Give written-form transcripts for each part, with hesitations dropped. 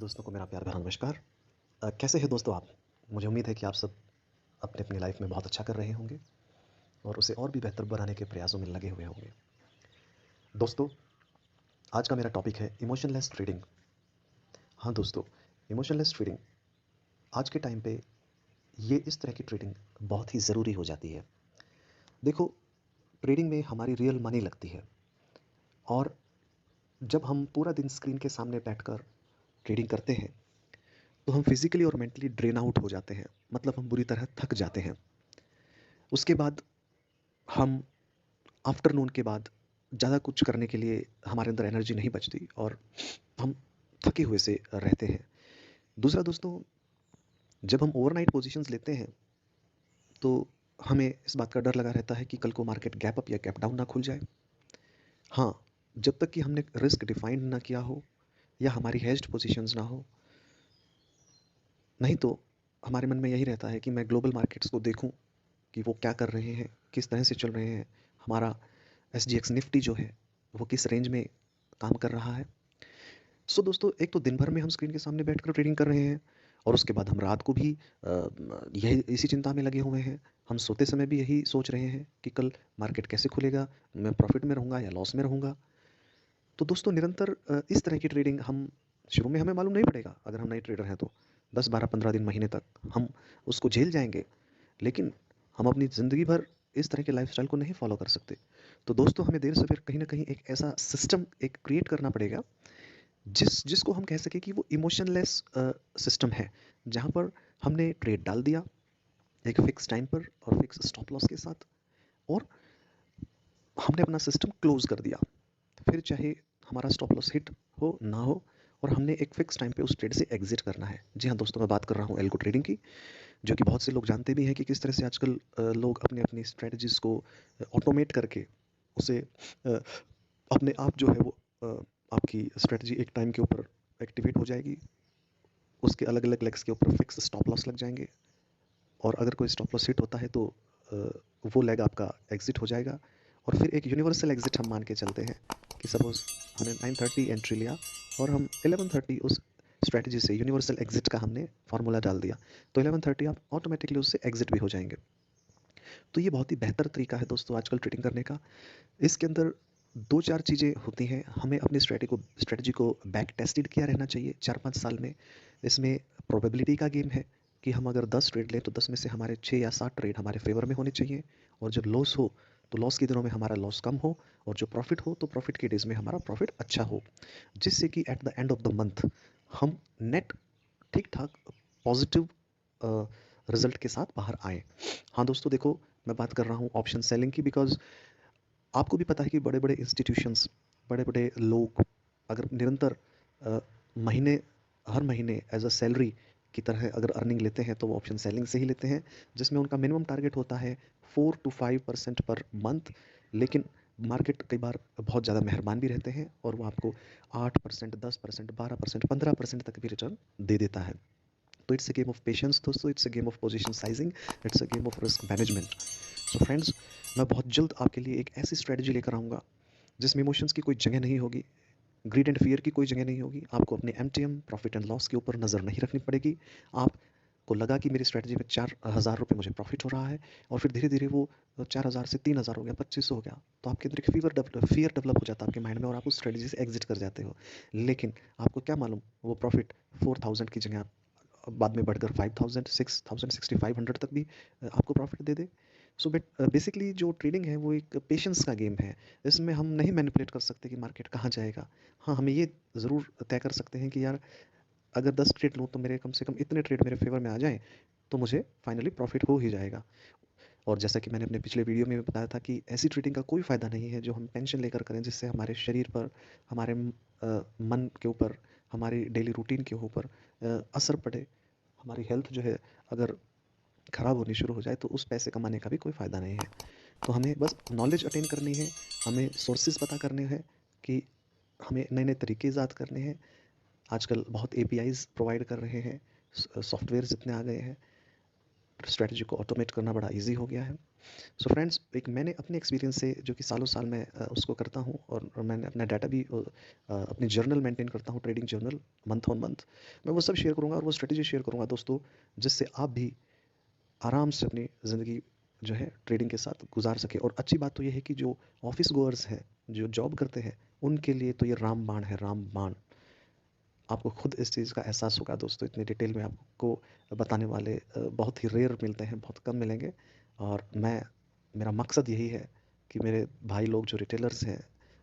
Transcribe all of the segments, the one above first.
दोस्तों को मेरा प्यार भरा नमस्कार। कैसे हैं दोस्तों आप? मुझे उम्मीद है कि आप सब अपनी अपनी लाइफ में बहुत अच्छा कर रहे होंगे और उसे और भी बेहतर बनाने के प्रयासों में लगे हुए होंगे। दोस्तों, आज का मेरा टॉपिक है इमोशनलेस ट्रेडिंग। हाँ दोस्तों, इमोशनलेस ट्रेडिंग आज के टाइम पे ये इस तरह की ट्रेडिंग बहुत ही ज़रूरी हो जाती है। देखो, ट्रेडिंग में हमारी रियल मनी लगती है और जब हम पूरा दिन स्क्रीन के सामने बैठकर ट्रेडिंग करते हैं तो हम फिजिकली और मेंटली ड्रेन आउट हो जाते हैं। मतलब हम बुरी तरह थक जाते हैं। उसके बाद हम आफ्टरनून के बाद ज़्यादा कुछ करने के लिए हमारे अंदर एनर्जी नहीं बचती और हम थके हुए से रहते हैं। दूसरा दोस्तों, जब हम ओवरनाइट पोजीशंस लेते हैं तो हमें इस बात का डर लगा रहता है कि कल को मार्केट गैप अप या गैप डाउन ना खुल जाए। हाँ, जब तक कि हमने रिस्क डिफाइंड ना किया हो या हमारी हेज्ड पोजीशंस ना हो, नहीं तो हमारे मन में यही रहता है कि मैं ग्लोबल मार्केट्स को देखूं कि वो क्या कर रहे हैं, किस तरह से चल रहे हैं, हमारा SGX निफ्टी जो है वो किस रेंज में काम कर रहा है। सो दोस्तों, एक तो दिन भर में हम स्क्रीन के सामने बैठकर ट्रेडिंग कर रहे हैं और उसके बाद हम रात को भी यही इसी चिंता में लगे हुए हैं। हम सोते समय भी यही सोच रहे हैं कि कल मार्केट कैसे खुलेगा, मैं प्रॉफिट में रहूँगा या लॉस में रहूँगा। तो दोस्तों, निरंतर इस तरह की ट्रेडिंग हम शुरू में हमें मालूम नहीं पड़ेगा। अगर हम नए ट्रेडर हैं तो 10, 12, 15 दिन, महीने तक हम उसको झेल जाएंगे, लेकिन हम अपनी ज़िंदगी भर इस तरह के लाइफस्टाइल को नहीं फॉलो कर सकते। तो दोस्तों, हमें देर से फिर कहीं ना कहीं एक ऐसा सिस्टम एक क्रिएट करना पड़ेगा जिसको हम कह सकें कि वो इमोशनलेस सिस्टम है, जहाँ पर हमने ट्रेड डाल दिया एक फिक्स टाइम पर और फिक्स स्टॉप लॉस के साथ, और हमने अपना सिस्टम क्लोज कर दिया। फिर चाहे हमारा स्टॉप लॉस हिट हो ना हो, और हमने एक फिक्स टाइम पे उस ट्रेड से एग्जिट करना है। जी हाँ दोस्तों, मैं बात कर रहा हूँ एल्गो ट्रेडिंग की, जो कि बहुत से लोग जानते भी हैं कि किस तरह से आजकल लोग अपने अपनी स्ट्रेटजीज को ऑटोमेट करके उसे अपने आप जो है वो आपकी स्ट्रेटजी एक टाइम के ऊपर एक्टिवेट हो जाएगी, उसके अलग अलग लेग्स के ऊपर फिक्स स्टॉप लॉस लग जाएंगे, और अगर कोई स्टॉप लॉस हिट होता है तो वो लेग आपका एग्जिट हो जाएगा। और फिर एक यूनिवर्सल एग्जिट हम मान के चलते हैं कि सपोज हमने 9:30 एंट्री लिया और हम 11:30 उस स्ट्रेटजी से यूनिवर्सल एग्जिट का हमने फार्मूला डाल दिया, तो 11:30 आप ऑटोमेटिकली उससे एग्जिट भी हो जाएंगे। तो ये बहुत ही बेहतर तरीका है दोस्तों आजकल ट्रेडिंग करने का। इसके अंदर दो चार चीज़ें होती हैं। हमें अपनी स्ट्रेटजी को बैक टेस्टेड किया रहना चाहिए 4-5 साल में। इसमें प्रोबेबिलिटी का गेम है कि हम अगर 10 ट्रेड लें तो 10 में से हमारे 6 या 7 ट्रेड हमारे फेवर में होने चाहिए, और जब लॉस हो तो लॉस के दिनों में हमारा लॉस कम हो, और जो प्रॉफिट हो तो प्रॉफिट के डेज में हमारा प्रॉफिट अच्छा हो, जिससे कि at the end of the month हम नेट ठीक ठाक पॉजिटिव रिजल्ट के साथ बाहर आए। हाँ दोस्तों, देखो, मैं बात कर रहा हूँ ऑप्शन सेलिंग की, बिकॉज आपको भी पता है कि बड़े बड़े इंस्टीट्यूशंस, बड़े बड़े लोग अगर निरंतर अ, महीने हर महीने एज अ सैलरी की तरह अगर अर्निंग लेते हैं तो वो ऑप्शन सेलिंग से ही लेते हैं, जिसमें उनका मिनिमम टारगेट होता है 4 to 5% पर मंथ। लेकिन मार्केट कई बार बहुत ज़्यादा मेहरबान भी रहते हैं और वो आपको 8%, 10%, 12%, 15% तक भी रिटर्न दे देता है। तो it's a game of patience दोस्तों, it's a game of position sizing, it's a game of risk management. So friends, मैं बहुत जल्द आपके लिए एक ऐसी स्ट्रेटजी लेकर आऊँगा जिसमें इमोशंस की कोई जगह नहीं होगी, ग्रीड एंड फियर की कोई जगह नहीं होगी। आपको अपने MTM प्रॉफिट एंड लॉस के ऊपर नज़र नहीं रखनी पड़ेगी। आपको लगा कि मेरी स्ट्रेटजी में 4,000 रुपये मुझे प्रॉफिट हो रहा है, और फिर धीरे धीरे वो 4,000 से 3,000 हो गया, 2,500 हो गया, तो आपके अंदर एक फियर डेवलप हो जाता है आपके माइंड में, और आप उस स्ट्रेटजी से एग्जिट कर जाते हो। लेकिन आपको क्या मालूम, वो प्रॉफिट 4,000 की जगह बाद में बढ़कर 5,000, 6,000, 6,500 तक भी आपको प्रॉफिट दे दे। सो बेसिकली जो ट्रेडिंग है वो एक पेशेंस का गेम है। इसमें हम नहीं मैनिपुलेट कर सकते कि मार्केट कहाँ जाएगा। हाँ, हमें ये ज़रूर तय कर सकते हैं कि यार अगर 10 ट्रेड लूँ तो मेरे कम से कम इतने ट्रेड मेरे फेवर में आ जाएं तो मुझे फाइनली प्रॉफिट हो ही जाएगा। और जैसा कि मैंने अपने पिछले वीडियो में बताया था कि ऐसी ट्रेडिंग का कोई फ़ायदा नहीं है जो हम टेंशन लेकर करें, जिससे हमारे शरीर पर, हमारे मन के ऊपर, हमारी डेली रूटीन के ऊपर असर पड़े। हमारी हेल्थ जो है अगर ख़राब होनी शुरू हो जाए तो उस पैसे कमाने का भी कोई फ़ायदा नहीं है। तो हमें बस नॉलेज अटेन करनी है, हमें सोर्सेज पता करने हैं कि हमें नए नए तरीके ईजाद करने हैं। आजकल बहुत APIs प्रोवाइड कर रहे हैं, सॉफ्टवेयर इतने आ गए हैं, स्ट्रेटजी को ऑटोमेट करना बड़ा ईजी हो गया है। सो फ्रेंड्स, एक मैंने अपने एक्सपीरियंस से जो कि सालों-साल मैं उसको करता हूँ और मैंने अपना डाटा भी अपनी जर्नल मेंटेन करता हूँ, trading journal month on month. मैं वो सब शेयर करूँगा और वो स्ट्रैटेजी शेयर करूँगा दोस्तों, जिससे आप भी आराम से अपनी ज़िंदगी जो है ट्रेडिंग के साथ गुज़ार सकें। और अच्छी बात तो ये है कि जो ऑफ़िस गोअर्स हैं, जो जॉब करते हैं, उनके लिए तो ये रामबाण है, रामबाण। आपको खुद इस चीज़ का एहसास होगा दोस्तों, इतनी डिटेल में आपको बताने वाले बहुत ही रेयर मिलते हैं, बहुत कम मिलेंगे। और मेरा मकसद यही है कि मेरे भाई लोग जो रिटेलर्स हैं,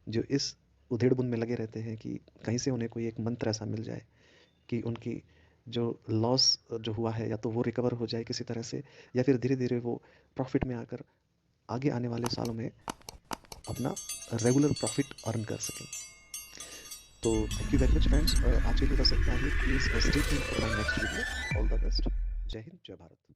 जो इस उधेड़-बुन में लगे रहते हैं कि कहीं से उन्हें कोई एक मंत्र ऐसा मिल जाए कि उनकी जो लॉस जो हुआ है या तो वो रिकवर हो जाए किसी तरह से, या फिर धीरे-धीरे वो प्रॉफ़िट में आकर आगे आने वाले सालों में अपना रेगुलर प्रॉफ़िट अर्न कर सकें। तो thank you very much friends, आज के लिए बस इतना ही। Please stay tuned for my next video. All the best. जय हिंद, जय भारत।